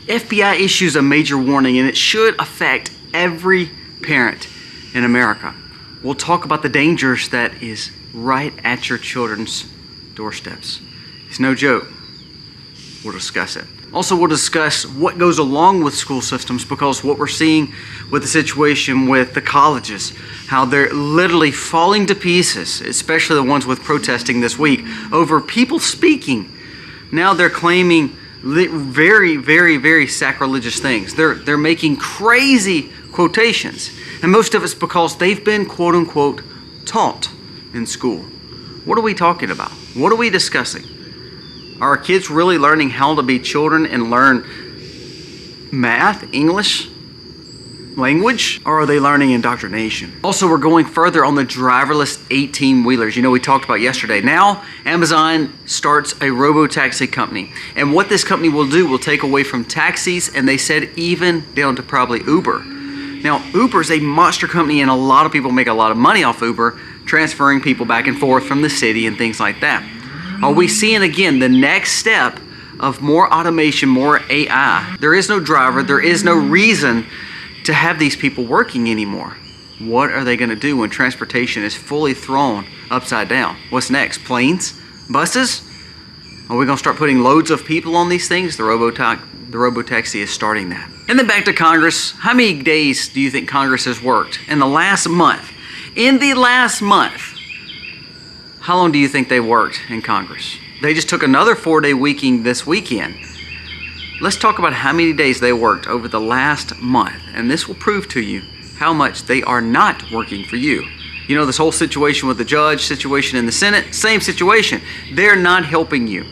FBI issues a major warning, and it should affect every parent in America. We'll talk about the dangers that is right at your children's doorsteps. It's no joke. We'll discuss it. Also, we'll discuss what goes along with school systems, because what we're seeing with the situation with the colleges, how they're literally falling to pieces, especially the ones with protesting this week over people speaking. Now they're claiming very, very, very sacrilegious things. They're making crazy quotations, and most of it's because they've been quote unquote taught in school. What are we talking about? What are we discussing? Are our kids really learning how to be children and learn math, English, language, or are they learning indoctrination? Also, we're going further on the driverless 18-wheelers. You know, we talked about yesterday. Now, Amazon starts a robo-taxi company. And what this company will do will take away from taxis, and they said even down to probably Uber. Now, Uber is a monster company, and a lot of people make a lot of money off Uber, transferring people back and forth from the city and things like that. Are we seeing again the next step of more automation, more AI? There is no driver, there is no reason to have these people working anymore. What are they going to do when transportation is fully thrown upside down? What's next? Planes? Buses? Are we going to start putting loads of people on these things? The robo-taxi is starting that. And then back to Congress. How many days do you think Congress has worked in the last month? In the last month. How long do you think they worked in Congress? They just took another 4-day weekend this weekend. Let's talk about how many days they worked over the last month, and this will prove to you how much they are not working for you. You know, this whole situation with the judge, situation in the Senate, same situation. They're not helping you.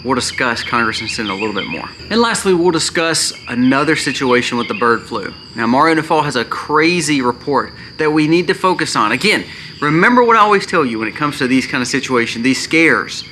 We'll discuss Congress and Senate a little bit more. And lastly, we'll discuss another situation with the bird flu. Now, Mario Nafal has a crazy report that we need to focus on. Again, remember what I always tell you when it comes to these kind of situations, these scares.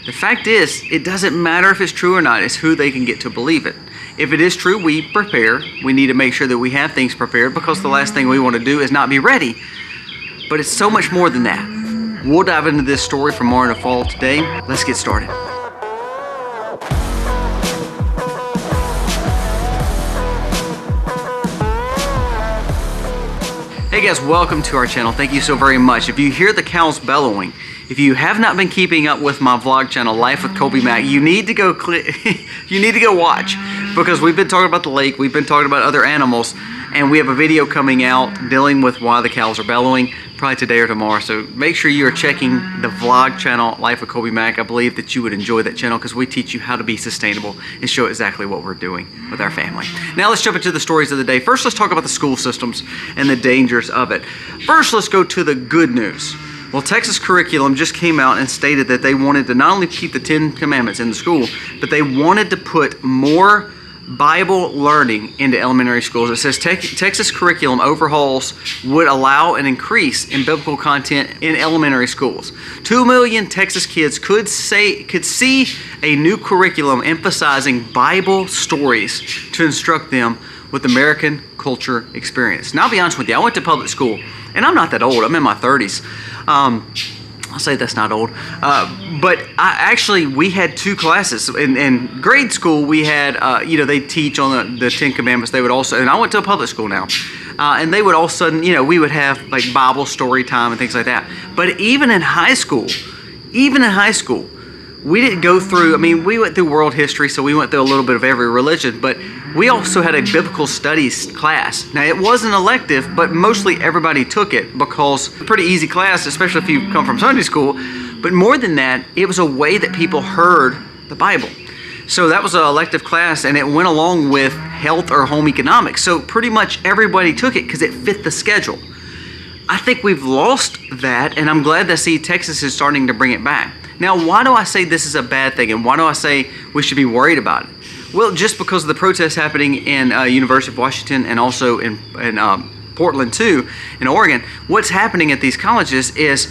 The fact is, it doesn't matter if it's true or not, it's who they can get to believe it. If it is true, we prepare. We need to make sure that we have things prepared, because the last thing we want to do is not be ready. But it's so much more than that. We'll dive into this story from Mario Nafal today. Let's get started. Hey guys, welcome to our channel. Thank you so very much. If you hear the cows bellowing, if you have not been keeping up with my vlog channel, Life with Colby Mack, you need to go watch, because we've been talking about the lake, we've been talking about other animals, and we have a video coming out dealing with why the cows are bellowing, probably today or tomorrow. So make sure you are checking the vlog channel, Life with Colby Mack. I believe that you would enjoy that channel, because we teach you how to be sustainable and show exactly what we're doing with our family. Now let's jump into the stories of the day. First, let's talk about the school systems and the dangers of it. First, let's go to the good news. Well, Texas curriculum just came out and stated that they wanted to not only keep the 10 Commandments in the school, but they wanted to put more Bible learning into elementary schools. It says Texas curriculum overhauls would allow an increase in biblical content in elementary schools. 2 million Texas kids could see a new curriculum emphasizing Bible stories to instruct them with American culture experience. Now, I'll be honest with you, I went to public school, and I'm not that old. I'm in my 30s. I'll say that's not old. But we had 2 classes. In grade school, we had, they teach on the 10 Commandments. They would also, and I went to a public school now, and they would all of a sudden, we would have like Bible story time and things like that. But even in high school, we didn't go through, we went through world history, so we went through a little bit of every religion, but we also had a biblical studies class. Now, it wasn't elective, but mostly everybody took it because it's a pretty easy class, especially if you come from Sunday school. But more than that, it was a way that people heard the Bible. So that was an elective class, and it went along with health or home economics. So pretty much everybody took it because it fit the schedule. I think we've lost that, and I'm glad that Texas is starting to bring it back. Now, why do I say this is a bad thing, and why do I say we should be worried about it? Well, just because of the protests happening in University of Washington and also in Portland too, in Oregon. What's happening at these colleges is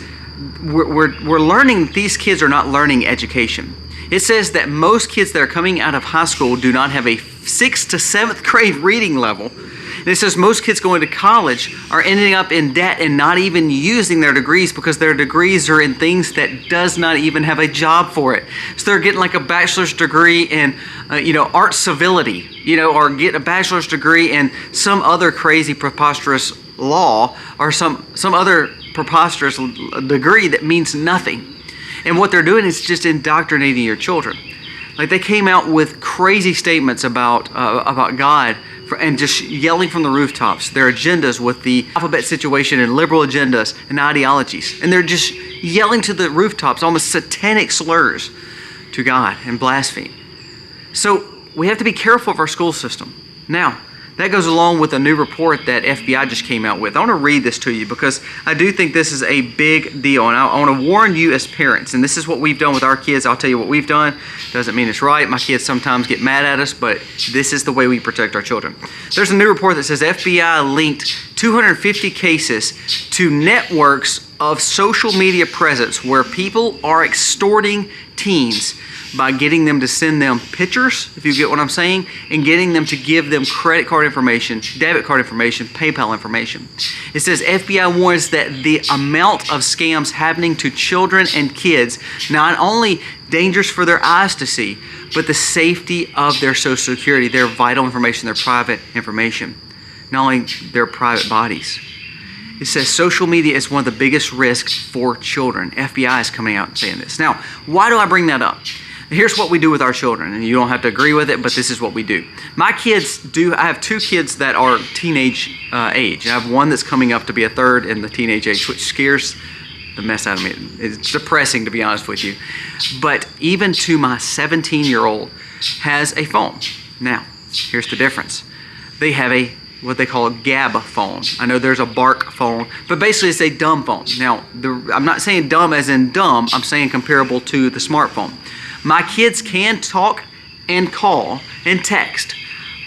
we're learning, these kids are not learning education. It says that most kids that are coming out of high school do not have a 6th to 7th grade reading level, And it says most kids going to college are ending up in debt and not even using their degrees because their degrees are in things that does not even have a job for it. So they're getting like a bachelor's degree in, art civility, or get a bachelor's degree in some other crazy preposterous law or some other preposterous degree that means nothing. And what they're doing is just indoctrinating your children. Like they came out with crazy statements about God and just yelling from the rooftops their agendas with the alphabet situation and liberal agendas and ideologies. And they're just yelling to the rooftops almost satanic slurs to God and blaspheme. So we have to be careful of our school system. Now, that goes along with a new report that FBI just came out with. I want to read this to you because I do think this is a big deal. And I want to warn you as parents, and this is what we've done with our kids. I'll tell you what we've done. Doesn't mean it's right. My kids sometimes get mad at us, but this is the way we protect our children. There's a new report that says FBI linked 250 cases to networks of social media presence where people are extorting teens by getting them to send them pictures, if you get what I'm saying, and getting them to give them credit card information, debit card information, PayPal information. It says FBI warns that the amount of scams happening to children and kids not only dangerous for their eyes to see, but the safety of their social security, their vital information, their private information, not only their private bodies. It says social media is one of the biggest risks for children. FBI is coming out and saying this. Now, why do I bring that up? Here's what we do with our children, and you don't have to agree with it, but this is what we do. I have two kids that are teenage age. I have one that's coming up to be a third in the teenage age, which scares the mess out of me. It's depressing, to be honest with you. But even to my 17-year-old has a phone. Now, here's the difference. They have what they call a Gab phone. I know there's a Bark phone, but basically it's a dumb phone. Now, I'm not saying dumb as in dumb. I'm saying comparable to the smartphone. My kids can talk and call and text,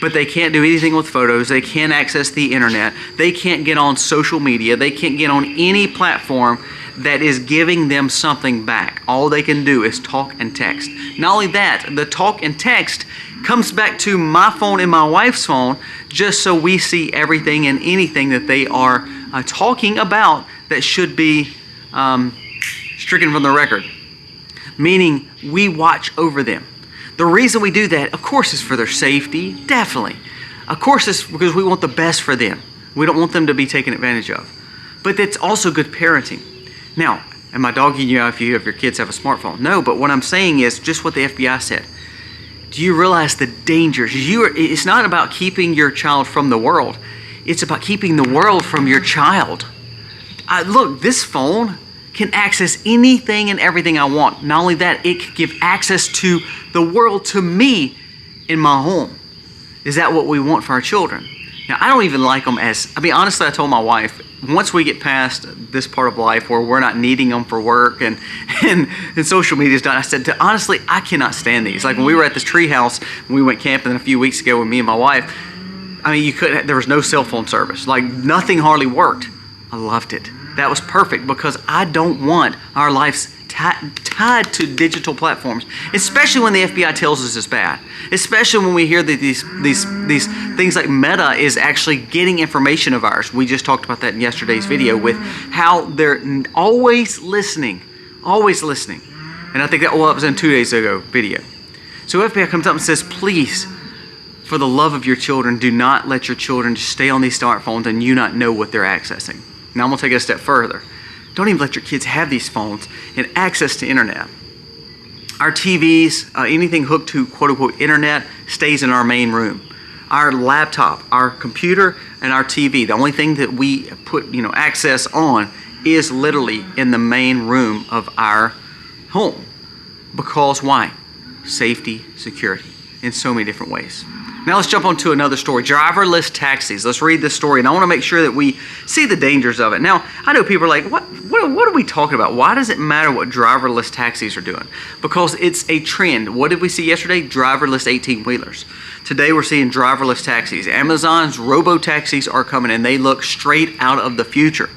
but they can't do anything with photos. They can't access the internet. They can't get on social media. They can't get on any platform that is giving them something back. All they can do is talk and text. Not only that, the talk and text comes back to my phone and my wife's phone just so we see everything and anything that they are talking about that should be stricken from the record. Meaning we watch over them. The reason we do that, of course, is for their safety, definitely. Of course, it's because we want the best for them. We don't want them to be taken advantage of. But it's also good parenting. Now, am I dogging you out if your kids have a smartphone? No, but what I'm saying is just what the FBI said. Do you realize the dangers? It's not about keeping your child from the world. It's about keeping the world from your child. Look, this phone can access anything and everything I want. Not only that, it can give access to the world to me in my home. Is that what we want for our children? Now, I don't even like them honestly, I told my wife, once we get past this part of life where we're not needing them for work and social media is done, I said, honestly, I cannot stand these. Like when we were at this tree house, when we went camping a few weeks ago with me and my wife, there was no cell phone service. Like nothing hardly worked. I loved it. That was perfect because I don't want our lives tied to digital platforms, especially when the FBI tells us it's bad. Especially when we hear that these things like Meta is actually getting information of ours. We just talked about that in yesterday's video with how they're always listening. And I think that was in 2 days ago video. So FBI comes up and says, please, for the love of your children, do not let your children just stay on these smartphones and you not know what they're accessing. Now I'm going to take it a step further. Don't even let your kids have these phones and access to internet. Our TVs, anything hooked to quote-unquote internet stays in our main room. Our laptop, our computer, and our TV, the only thing that we put access on is literally in the main room of our home. Because why? Safety, security, in so many different ways. Now let's jump on to another story, driverless taxis. Let's read this story, and I want to make sure that we see the dangers of it. Now, I know people are like, what are we talking about? Why does it matter what driverless taxis are doing? Because it's a trend. What did we see yesterday? Driverless 18-wheelers. Today we're seeing driverless taxis. Amazon's robo-taxis are coming, and they look straight out of the future.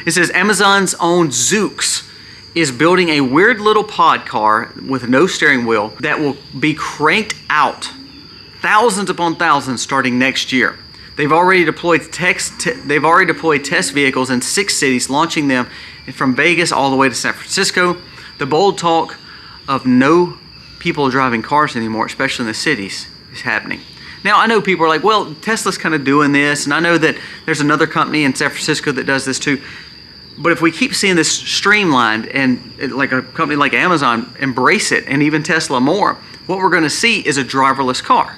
It says Amazon's own Zoox is building a weird little pod car with no steering wheel that will be cranked out thousands upon thousands starting next year. They've already deployed test vehicles in 6 cities, launching them from Vegas all the way to San Francisco. The bold talk of no people driving cars anymore, especially in the cities, is happening. Now, I know people are like, well, Tesla's kind of doing this, and I know that there's another company in San Francisco that does this too. But if we keep seeing this streamlined and like a company like Amazon embrace it, and even Tesla more, what we're going to see is a driverless car.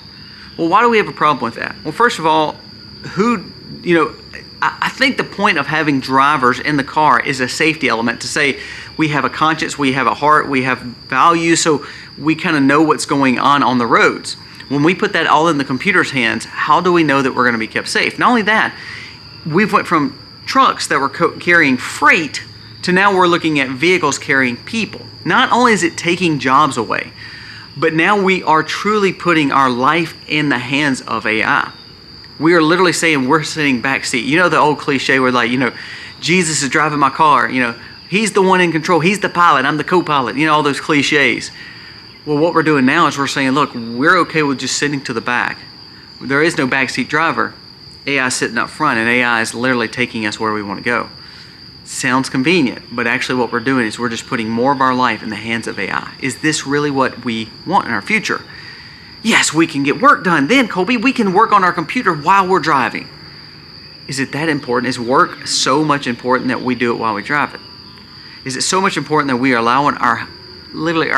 Well, why do we have a problem with that? Well, first of all, I think the point of having drivers in the car is a safety element, to say we have a conscience, we have a heart, we have values, so we kind of know what's going on the roads. When we put that all in the computer's hands, how do we know that we're going to be kept safe? Not only that, we've went from trucks that were carrying freight to now we're looking at vehicles carrying people. Not only is it taking jobs away, but now we are truly putting our life in the hands of AI. We are literally saying we're sitting backseat. You know the old cliche where Jesus is driving my car, he's the one in control, he's the pilot, I'm the co-pilot, all those cliches. Well, what we're doing now is we're saying, look, we're okay with just sitting to the back. There is no backseat driver. AI is sitting up front, and AI is literally taking us where we want to go. Sounds convenient, but actually what we're doing is we're just putting more of our life in the hands of AI. Is this really what we want in our future? Yes, we can get work done. Then, Colby, we can work on our computer while we're driving. Is it that important? Is work so much important that we do it while we drive it? Is it so much important that we are allowing our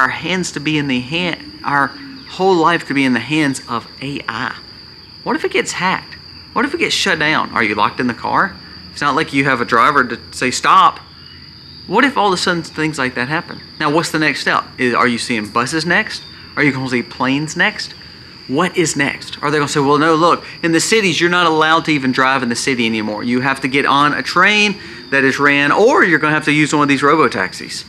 hands to be in our whole life to be in the hands of AI? What if it gets hacked? What if it gets shut down? Are you locked in the car? It's not like you have a driver to say stop. What if all of a sudden things like that happen? Now, what's the next step? Are you seeing buses next? Are you going to see planes next? What is next? Are they going to say, well, no, look, in the cities, you're not allowed to even drive in the city anymore. You have to get on a train that is ran, or you're going to have to use one of these robo-taxis.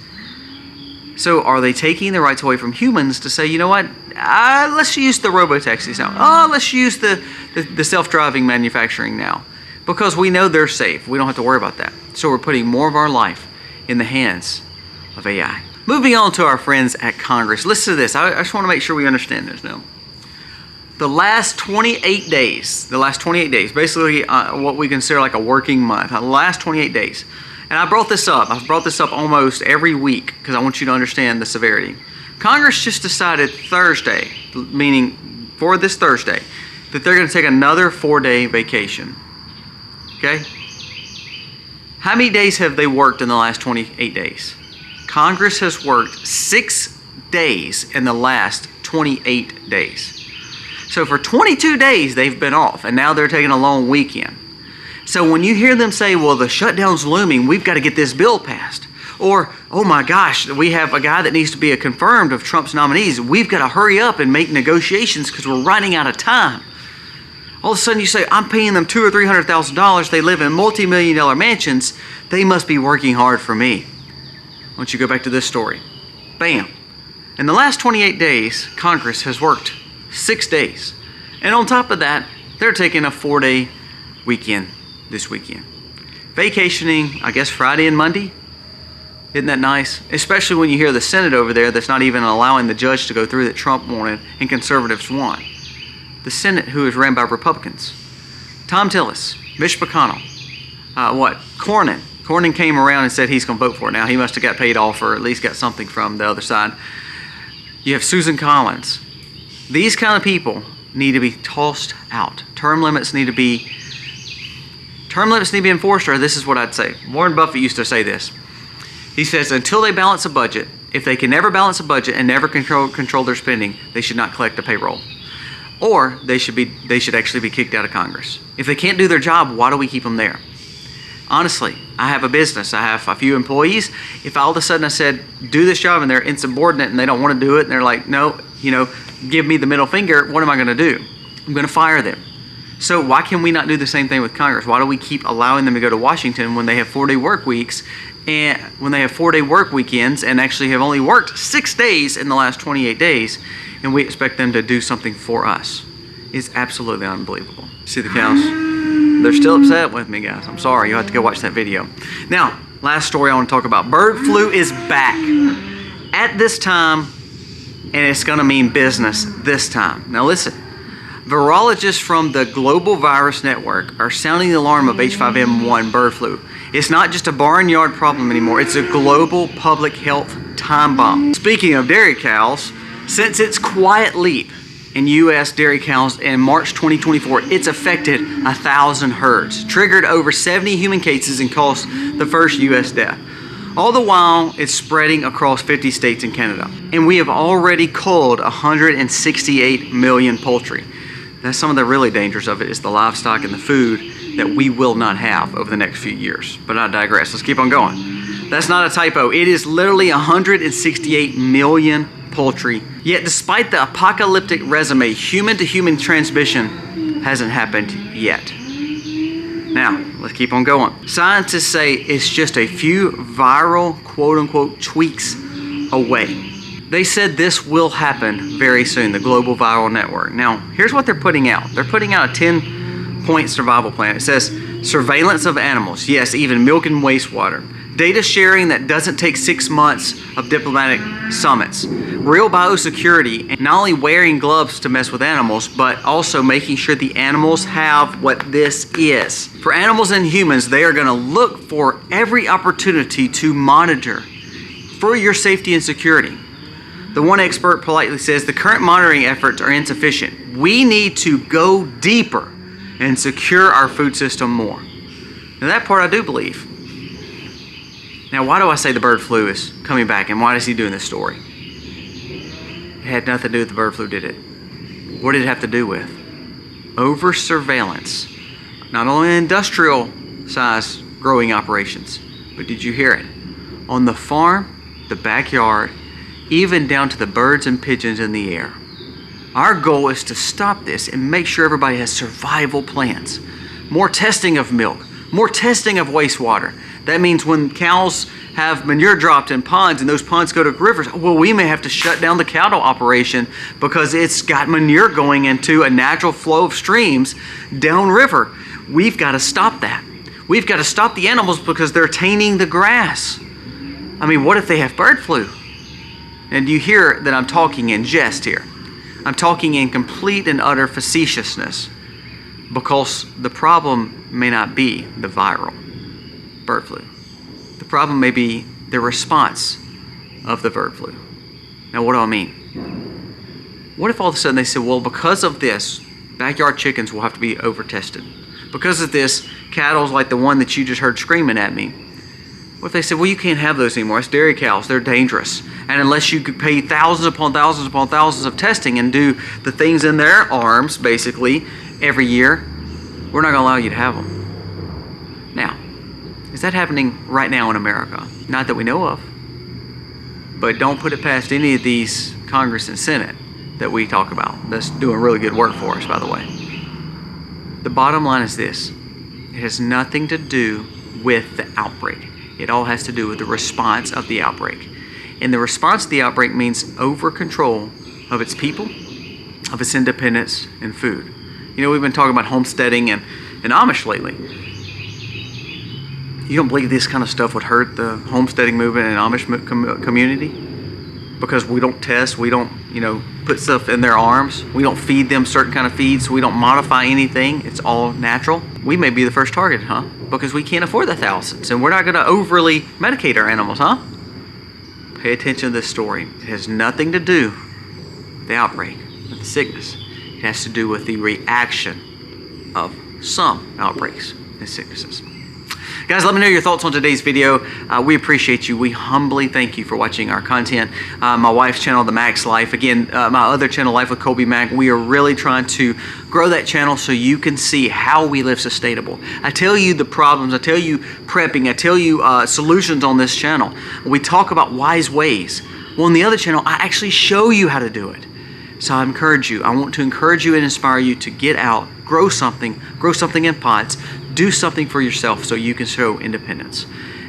So are they taking the rights away from humans to say, you know what, let's use the robo-taxis now. Oh, let's use the self-driving manufacturing now. Because we know they're safe. We don't have to worry about that. So we're putting more of our life in the hands of AI. Moving on to our friends at Congress. Listen to this. I just want to make sure we understand this now. The last 28 days, basically what we consider like a working month, the last 28 days. And I've brought this up almost every week because I want you to understand the severity. Congress just decided Thursday, meaning for this Thursday, that they're going to take another 4-day vacation. Okay? How many days have they worked in the last 28 days? Congress has worked 6 days in the last 28 days. So for 22 days they've been off, and now they're taking a long weekend. So when you hear them say, well, the shutdown's looming, we've got to get this bill passed. Or, oh my gosh, we have a guy that needs to be confirmed of Trump's nominees. We've got to hurry up and make negotiations because we're running out of time. All of a sudden you say, I'm paying them $200,000 or $300,000. They live in multi-million-dollar mansions. They must be working hard for me. Why don't you go back to this story? Bam. In the last 28 days, Congress has worked 6 days. And on top of that, they're taking a 4-day weekend this weekend. Vacationing, I guess, Friday and Monday. Isn't that nice? Especially when you hear the Senate over there that's not even allowing the judge to go through that Trump wanted and conservatives won. The Senate, who is ran by Republicans. Tom Tillis, Mitch McConnell, Cornyn. Cornyn came around and said he's going to vote for it. Now, he must have got paid off or at least got something from the other side. You have Susan Collins. These kind of people need to be tossed out. Term limits need to be enforced, or this is what I'd say. Warren Buffett used to say this. He says, until they balance a budget, if they can never balance a budget and never control their spending, they should not collect a payroll. Or they should actually be kicked out of Congress. If they can't do their job, why do we keep them there? Honestly, I have a business. I have a few employees. If all of a sudden I said, do this job, and they're insubordinate and they don't want to do it, and they're like, no, give me the middle finger, what am I going to do? I'm going to fire them. So why can we not do the same thing with Congress? Why do we keep allowing them to go to Washington when they have 4-day work weeks, and when they have 4-day work weekends and actually have only worked 6 days in the last 28 days, and we expect them to do something for us? It's absolutely unbelievable. See the cows? They're still upset with me, guys. I'm sorry. You'll have to go watch that video. Now, last story I want to talk about. Bird flu is back at this time, and it's going to mean business this time. Now listen, Virologists from the Global Virus Network are sounding the alarm of H5N1 bird flu. It's not just a barnyard problem anymore, it's a global public health time bomb. Speaking of dairy cows, since its quiet leap in U.S. dairy cows in March 2024, it's affected 1,000 herds, triggered over 70 human cases, and caused the first U.S. death. All the while, it's spreading across 50 states and Canada. And we have already culled 168 million poultry. That's some of the really dangers of it, is the livestock and the food that we will not have over the next few years. But I digress. Let's keep on going. That's not a typo. It is literally 168 million poultry. Yet despite the apocalyptic resume, human-to-human transmission hasn't happened yet. Now, let's keep on going. Scientists say it's just a few viral, quote-unquote, tweaks away. They said this will happen very soon, the Global Viral Network. Now, here's what they're putting out. They're putting out a 10-point survival plan. It says surveillance of animals, yes, even milk and wastewater. Data sharing that doesn't take 6 months of diplomatic summits. Real biosecurity, and not only wearing gloves to mess with animals, but also making sure the animals have what this is. For animals and humans, they are going to look for every opportunity to monitor for your safety and security. The one expert politely says the current monitoring efforts are insufficient. We need to go deeper and secure our food system more. Now that part I do believe. Now why do I say the bird flu is coming back, and why is he doing this story? It had nothing to do with the bird flu, did it? What did it have to do with? Over surveillance. Not only industrial size growing operations, but did you hear it? On the farm, the backyard, even down to the birds and pigeons in the air. Our goal is to stop this and make sure everybody has survival plans. More testing of milk, more testing of wastewater. That means when cows have manure dropped in ponds and those ponds go to rivers, well, we may have to shut down the cattle operation because it's got manure going into a natural flow of streams downriver. We've got to stop that. We've got to stop the animals because they're tainting the grass. I mean, what if they have bird flu? And you hear that I'm talking in jest here. I'm talking in complete and utter facetiousness, because the problem may not be the viral bird flu. The problem may be the response of the bird flu. Now, what do I mean? What if all of a sudden they said, well, because of this, backyard chickens will have to be over-tested. Because of this, cattle like the one that you just heard screaming at me. What if they said, well, you can't have those anymore. It's dairy cows. They're dangerous. And unless you could pay thousands upon thousands upon thousands of testing and do the things in their arms, basically, every year, we're not going to allow you to have them. Now, is that happening right now in America? Not that we know of. But don't put it past any of these Congress and Senate that we talk about. That's doing really good work for us, by the way. The bottom line is this. It has nothing to do with the outbreak. It all has to do with the response of the outbreak. And the response to the outbreak means over control of its people, of its independence, and food. You know, we've been talking about homesteading and Amish lately. You don't believe this kind of stuff would hurt the homesteading movement and Amish community? Because we don't test, we don't, put stuff in their arms. We don't feed them certain kind of feeds. We don't modify anything. It's all natural. We may be the first target, huh? Because we can't afford the thousands, and we're not going to overly medicate our animals, huh? Pay attention to this story. It has nothing to do with the outbreak, with the sickness. It has to do with the reaction of some outbreaks and sicknesses. Guys, let me know your thoughts on today's video. We appreciate you. We humbly thank you for watching our content. My wife's channel, The Mac's Life. Again, my other channel, Life with Colby Mack. We are really trying to grow that channel so you can see how we live sustainable. I tell you the problems. I tell you prepping. I tell you solutions on this channel. We talk about wise ways. Well, on the other channel, I actually show you how to do it. So I encourage you. I want to encourage you and inspire you to get out, grow something in pots, do something for yourself so you can show independence.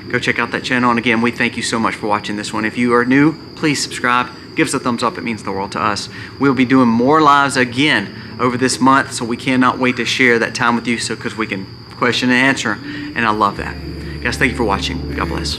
Go check out that channel. And again, we thank you so much for watching this one. If you are new, please subscribe. Give us a thumbs up. It means the world to us. We'll be doing more lives again over this month, so we cannot wait to share that time with you, because we can question and answer, and I love that. Guys, thank you for watching. God bless.